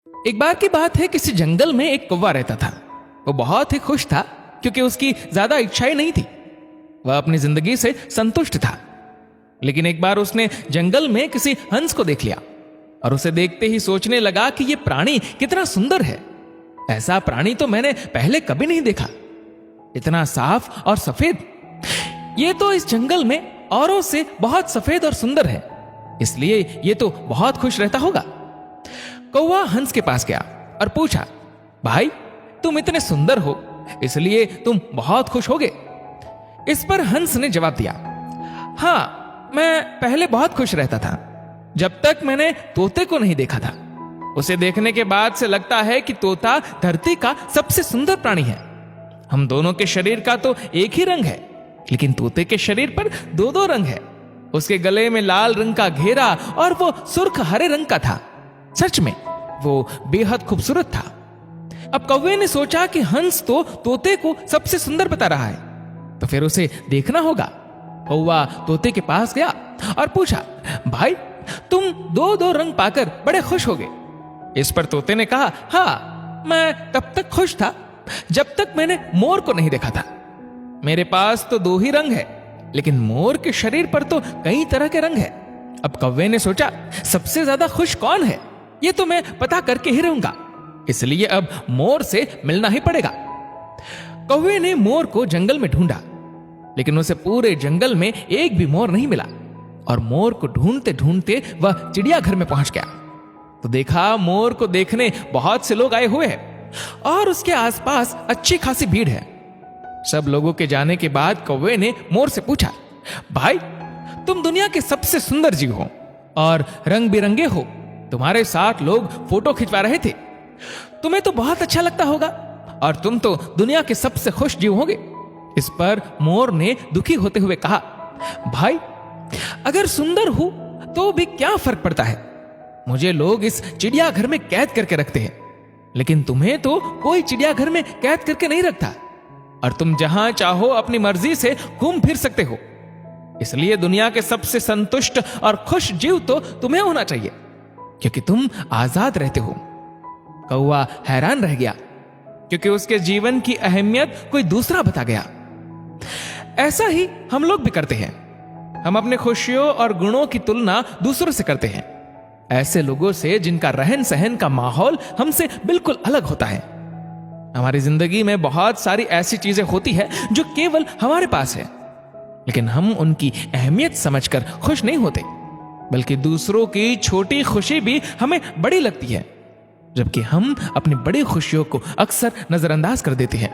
एक बार की बात है, किसी जंगल में एक कौवा रहता था। वो बहुत ही खुश था क्योंकि उसकी ज्यादा इच्छाएं नहीं थी। वह अपनी जिंदगी से संतुष्ट था। लेकिन एक बार उसने जंगल में किसी हंस को देख लिया और उसे देखते ही सोचने लगा कि यह प्राणी कितना सुंदर है। ऐसा प्राणी तो मैंने पहले कभी नहीं देखा, इतना साफ और सफेद। ये तो इस जंगल में औरों से बहुत सफेद और सुंदर है, इसलिए ये तो बहुत खुश रहता होगा। कौवा हंस के पास गया और पूछा, भाई तुम इतने सुंदर हो इसलिए तुम बहुत खुश होगे। इस पर हंस ने जवाब दिया, हाँ, मैं पहले बहुत खुश रहता था जब तक मैंने तोते को नहीं देखा था। उसे देखने के बाद से लगता है कि तोता धरती का सबसे सुंदर प्राणी है। हम दोनों के शरीर का तो एक ही रंग है, लेकिन तोते के शरीर पर दो दो रंग है। उसके गले में लाल रंग का घेरा और वो सुर्ख हरे रंग का था। सच में वो बेहद खूबसूरत था। अब कौवे ने सोचा कि हंस तो तोते को सबसे सुंदर बता रहा है, तो फिर उसे देखना होगा। कौवा तोते के पास गया और पूछा, भाई तुम दो दो रंग पाकर बड़े खुश हो गए। इस पर तोते ने कहा, हाँ, मैं तब तक खुश था जब तक मैंने मोर को नहीं देखा था। मेरे पास तो दो ही रंग है, लेकिन मोर के शरीर पर तो कई तरह के रंग है। अब कौवे ने सोचा, सबसे ज्यादा खुश कौन है ये तो मैं पता करके ही रहूंगा, इसलिए अब मोर से मिलना ही पड़ेगा। कौवे ने मोर को जंगल में ढूंढा, लेकिन उसे पूरे जंगल में एक भी मोर नहीं मिला। और मोर को ढूंढते ढूंढते वह चिड़ियाघर में पहुंच गया तो देखा मोर को देखने बहुत से लोग आए हुए हैं और उसके आसपास अच्छी खासी भीड़ है। सब लोगों के जाने के बाद कौवे ने मोर से पूछा, भाई तुम दुनिया के सबसे सुंदर जीव हो और रंग बिरंगे हो। तुम्हारे साथ लोग फोटो खिंचवा रहे थे, तुम्हें तो बहुत अच्छा लगता होगा और तुम तो दुनिया के सबसे खुश जीव होगे। इस पर मोर ने दुखी होते हुए कहा, भाई अगर सुंदर हो तो भी क्या फर्क पड़ता है। मुझे लोग इस चिड़ियाघर में कैद करके रखते हैं, लेकिन तुम्हें तो कोई चिड़ियाघर में कैद करके नहीं रखता और तुम जहां चाहो अपनी मर्जी से घूम फिर सकते हो। इसलिए दुनिया के सबसे संतुष्ट और खुश जीव तो तुम्हें होना चाहिए, क्योंकि तुम आजाद रहते हो। कौवा हैरान रह गया क्योंकि उसके जीवन की अहमियत कोई दूसरा बता गया। ऐसा ही हम लोग भी करते हैं। हम अपने खुशियों और गुणों की तुलना दूसरों से करते हैं, ऐसे लोगों से जिनका रहन सहन का माहौल हमसे बिल्कुल अलग होता है। हमारी जिंदगी में बहुत सारी ऐसी चीजें होती है जो केवल हमारे पास है, लेकिन हम उनकी अहमियत समझकर खुश नहीं होते, बल्कि दूसरों की छोटी खुशी भी हमें बड़ी लगती है, जबकि हम अपनी बड़ी खुशियों को अक्सर नजरअंदाज कर देते हैं।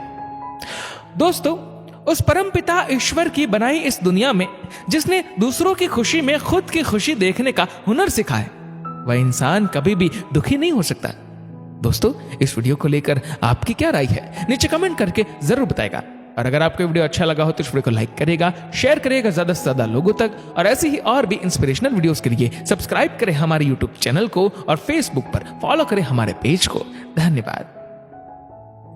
दोस्तों, उस परमपिता ईश्वर की बनाई इस दुनिया में जिसने दूसरों की खुशी में खुद की खुशी देखने का हुनर सिखा है, वह इंसान कभी भी दुखी नहीं हो सकता। दोस्तों, इस वीडियो को लेकर आपकी क्या राय है नीचे कमेंट करके जरूर बताएगा। और अगर आपको वीडियो अच्छा लगा हो तो इस वीडियो को लाइक करेगा, शेयर करेगा ज्यादा से ज्यादा लोगों तक, और ऐसे ही और भी इंस्पिरेशनल वीडियोस के लिए सब्सक्राइब करें हमारे यूट्यूब चैनल को और फेसबुक पर फॉलो करें हमारे पेज को। धन्यवाद।